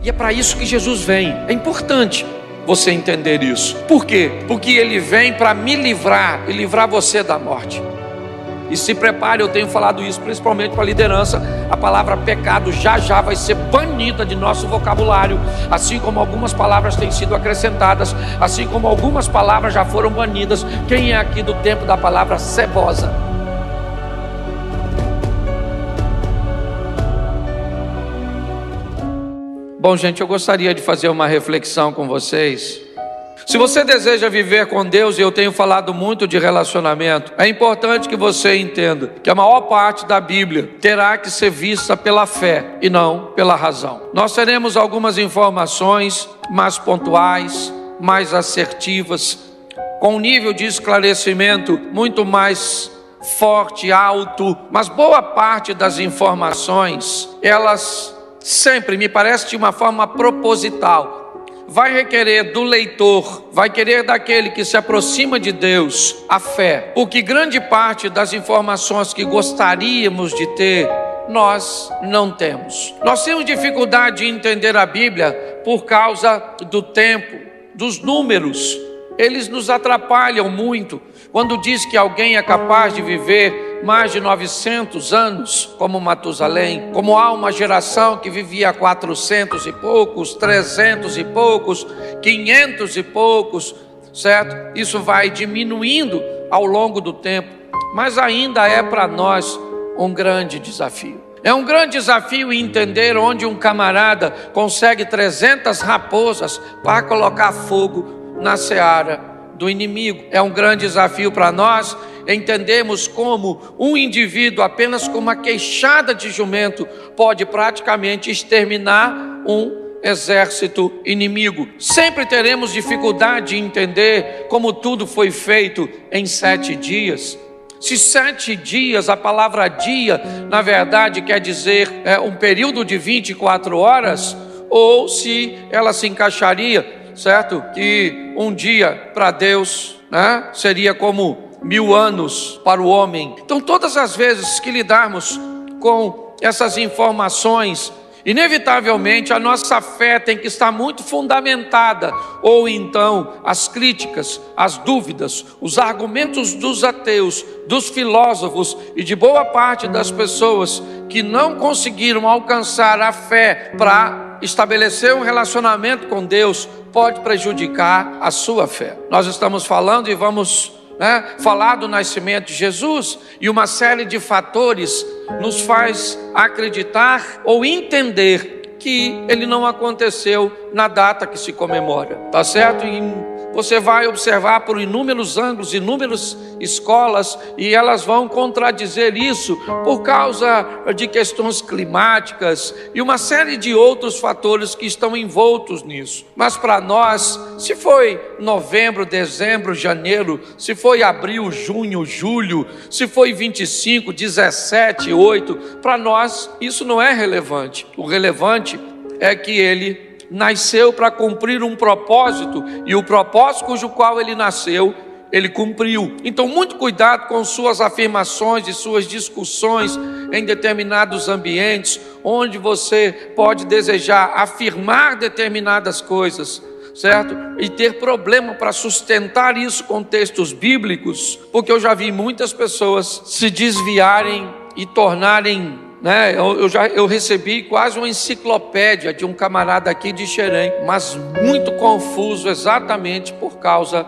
E é para isso que Jesus vem. É importante você entender isso. Por quê? Porque Ele vem para me livrar e livrar você da morte. E se prepare, eu tenho falado isso principalmente para a liderança. A palavra pecado já vai ser banida de nosso vocabulário, assim como algumas palavras têm sido acrescentadas, assim como algumas palavras já foram banidas. Quem é aqui do tempo da palavra cebosa? Bom, gente, eu gostaria de fazer uma reflexão com vocês. Se você deseja viver com Deus, e eu tenho falado muito de relacionamento, é importante que você entenda que a maior parte da Bíblia terá que ser vista pela fé e não pela razão. Nós teremos algumas informações mais pontuais, mais assertivas, com um nível de esclarecimento muito mais forte, alto, mas boa parte das informações, elas sempre, me parece de uma forma proposital, vai requerer do leitor, vai querer daquele que se aproxima de Deus, a fé. Porque grande parte das informações que gostaríamos de ter, nós não temos. Nós temos dificuldade de entender a Bíblia por causa do tempo, dos números. Eles nos atrapalham muito. Quando diz que alguém é capaz de viver mais de 900 anos, como Matusalém, como há uma geração que vivia 400 e poucos, 300 e poucos, 500 e poucos, certo? Isso vai diminuindo ao longo do tempo, mas ainda é para nós um grande desafio. É um grande desafio entender onde um camarada consegue 300 raposas para colocar fogo na seara do inimigo. É um grande desafio para nós entendermos como um indivíduo apenas com uma queixada de jumento pode praticamente exterminar um exército inimigo. Sempre teremos dificuldade de entender como tudo foi feito em 7 dias. Se 7 dias, a palavra dia, na verdade quer dizer um período de 24 horas, ou se ela se encaixaria, certo? Que um dia para Deus, né, seria como 1000 anos para o homem. Então todas as vezes que lidarmos com essas informações, inevitavelmente a nossa fé tem que estar muito fundamentada, ou então as críticas, as dúvidas, os argumentos dos ateus, dos filósofos e de boa parte das pessoas que não conseguiram alcançar a fé para estabelecer um relacionamento com Deus, pode prejudicar a sua fé. Nós estamos falando e vamos falar do nascimento de Jesus, e uma série de fatores nos faz acreditar ou entender que ele não aconteceu na data que se comemora, tá certo? E você vai observar por inúmeros ângulos, inúmeras escolas, e elas vão contradizer isso por causa de questões climáticas e uma série de outros fatores que estão envoltos nisso. Mas para nós, se foi novembro, dezembro, janeiro, se foi abril, junho, julho, se foi 25, 17, 8, para nós isso não é relevante. O relevante é que ele nasceu para cumprir um propósito, e o propósito cujo qual ele nasceu, ele cumpriu. Então muito cuidado com suas afirmações e suas discussões em determinados ambientes, onde você pode desejar afirmar determinadas coisas, certo? E ter problema para sustentar isso com textos bíblicos, porque eu já vi muitas pessoas se desviarem e tornarem, eu recebi quase uma enciclopédia de um camarada aqui de Xerém, mas muito confuso exatamente por causa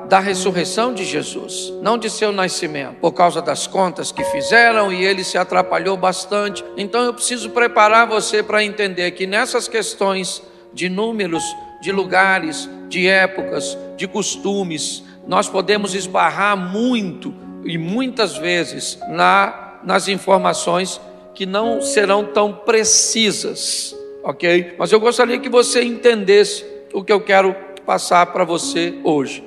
da ressurreição de Jesus, não de seu nascimento, por causa das contas que fizeram, e ele se atrapalhou bastante. Então eu preciso preparar você para entender que nessas questões de números, de lugares, de épocas, de costumes, nós podemos esbarrar muito e muitas vezes nas informações que não serão tão precisas, ok? Mas eu gostaria que você entendesse o que eu quero passar para você hoje.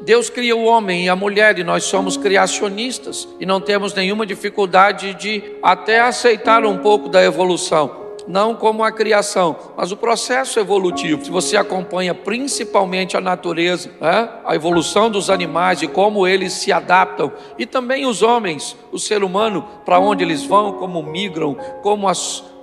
Deus cria o homem e a mulher, e nós somos criacionistas, e não temos nenhuma dificuldade de até aceitar um pouco da evolução. Não como a criação, mas o processo evolutivo. Se você acompanha principalmente a natureza, a evolução dos animais e como eles se adaptam, e também os homens, o ser humano, para onde eles vão, como migram, como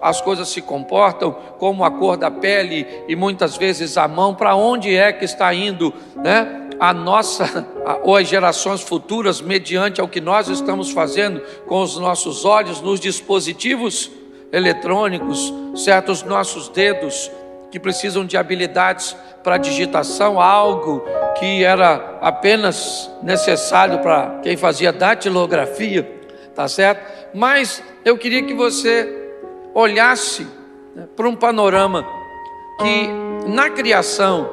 as coisas se comportam, como a cor da pele e muitas vezes a mão, para onde é que está indo, né? A nossa ou as gerações futuras, mediante ao que nós estamos fazendo com os nossos olhos nos dispositivos eletrônicos, certos nossos dedos que precisam de habilidades para digitação, algo que era apenas necessário para quem fazia datilografia, tá certo? Mas eu queria que você olhasse, né, para um panorama que na criação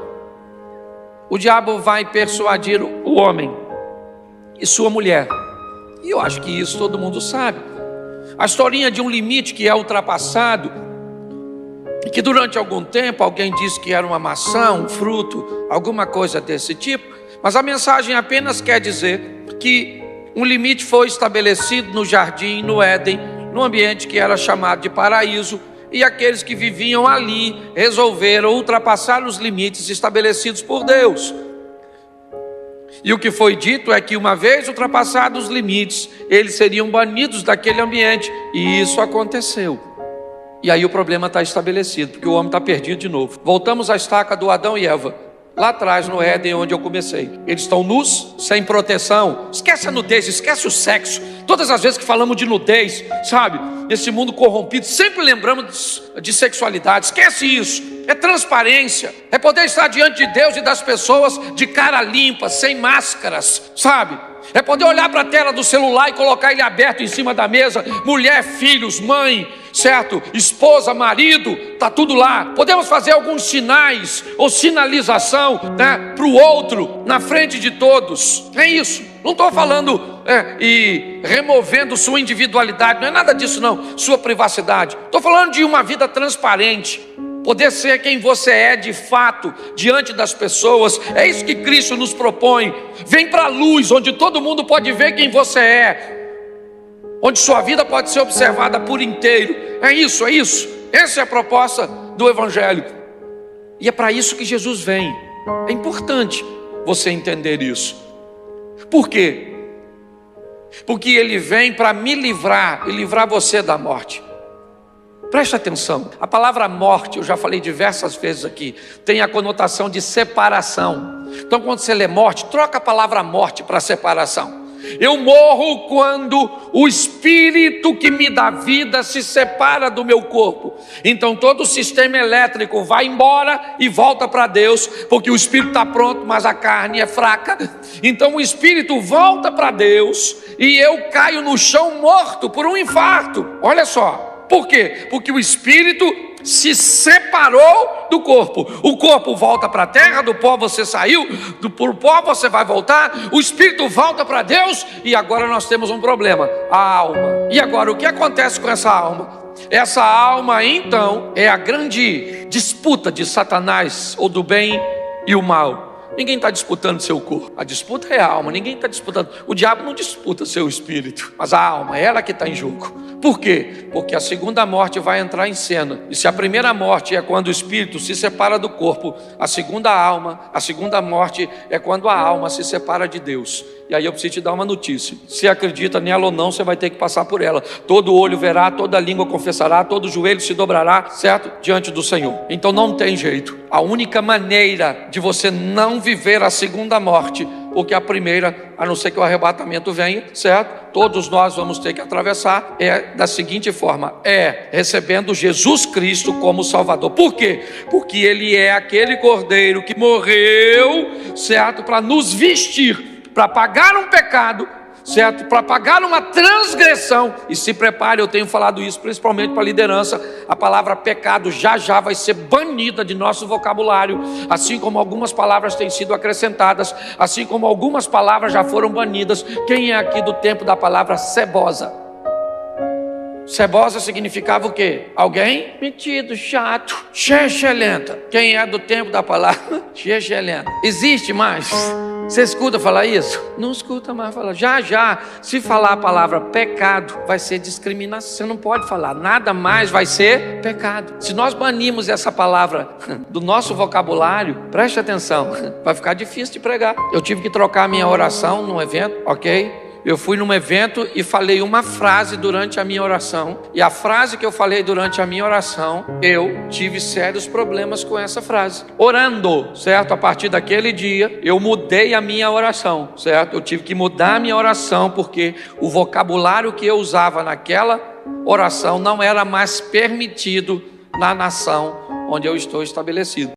o diabo vai persuadir o homem e sua mulher, e eu acho que isso todo mundo sabe. A historinha de um limite que é ultrapassado, e que durante algum tempo alguém disse que era uma maçã, um fruto, alguma coisa desse tipo, mas a mensagem apenas quer dizer que um limite foi estabelecido no jardim, no Éden, num ambiente que era chamado de paraíso, e aqueles que viviam ali resolveram ultrapassar os limites estabelecidos por Deus. E o que foi dito é que uma vez ultrapassados os limites, eles seriam banidos daquele ambiente, e isso aconteceu. E aí o problema está estabelecido, porque o homem está perdido de novo. Voltamos à estaca do Adão e Eva, lá atrás no Éden, onde eu comecei. Eles estão nus, sem proteção. Esquece a nudez, esquece o sexo. Todas as vezes que falamos de nudez, sabe, nesse mundo corrompido, sempre lembramos de sexualidade. Esquece isso. É transparência, é poder estar diante de Deus e das pessoas de cara limpa, sem máscaras, sabe? É poder olhar para a tela do celular e colocar ele aberto em cima da mesa. Mulher, filhos, mãe, certo? Esposa, marido, está tudo lá. Podemos fazer alguns sinais ou sinalização, né, para o outro na frente de todos. É isso. Não estou falando e removendo sua individualidade, não é nada disso não, sua privacidade. Estou falando de uma vida transparente. Poder ser quem você é de fato diante das pessoas. É isso que Cristo nos propõe. Vem para a luz, onde todo mundo pode ver quem você é, onde sua vida pode ser observada por inteiro. É isso, é isso. Essa é a proposta do Evangelho. E é para isso que Jesus vem. É importante você entender isso. Por quê? Porque Ele vem para me livrar e livrar você da morte. Preste atenção, a palavra morte, eu já falei diversas vezes aqui, tem a conotação de separação. Então quando você lê morte, troca a palavra morte para separação. Eu morro quando o espírito que me dá vida se separa do meu corpo. Então todo o sistema elétrico vai embora e volta para Deus, porque o espírito está pronto, mas a carne é fraca. Então o espírito volta para Deus e eu caio no chão morto por um infarto. Olha só. Por quê? Porque o espírito se separou do corpo. O corpo volta para a terra, do pó você saiu, do pó você vai voltar. O espírito volta para Deus e agora nós temos um problema, a alma. E agora o que acontece com essa alma? Essa alma então é a grande disputa de Satanás, ou do bem e o mal. Ninguém está disputando seu corpo, a disputa é a alma. Ninguém está disputando, o diabo não disputa seu espírito, mas a alma, ela que está em jogo. Por quê? Porque a segunda morte vai entrar em cena. E se a primeira morte é quando o espírito se separa do corpo, a segunda morte é quando a alma se separa de Deus. E aí eu preciso te dar uma notícia: se acredita nela ou não, você vai ter que passar por ela. Todo olho verá, toda língua confessará, todo joelho se dobrará, certo? Diante do Senhor. Então não tem jeito. A única maneira de você não viver a segunda morte, porque a primeira, a não ser que o arrebatamento venha, certo? Todos nós vamos ter que atravessar, é da seguinte forma: é recebendo Jesus Cristo como Salvador. Por quê? Porque Ele é aquele Cordeiro que morreu, certo? Para nos vestir, para pagar um pecado, certo? Para pagar uma transgressão. E se prepare, eu tenho falado isso principalmente para a liderança, a palavra pecado já vai ser banida de nosso vocabulário, assim como algumas palavras têm sido acrescentadas, assim como algumas palavras já foram banidas. Quem é aqui do tempo da palavra cebosa? Cebosa significava o quê? Alguém metido, chato, xexelenta. Quem é do tempo da palavra xexelenta? Existe mais? Você escuta falar isso? Não escuta mais falar. Já, se falar a palavra pecado, vai ser discriminação. Você não pode falar, nada mais vai ser pecado. Se nós banirmos essa palavra do nosso vocabulário, preste atenção, vai ficar difícil de pregar. Eu tive que trocar minha oração num evento, ok? Eu fui num evento e falei uma frase durante a minha oração, e a frase que eu falei durante a minha oração, eu tive sérios problemas com essa frase. Orando, certo? A partir daquele dia, eu mudei a minha oração, certo? Eu tive que mudar a minha oração, porque o vocabulário que eu usava naquela oração não era mais permitido na nação onde eu estou estabelecido.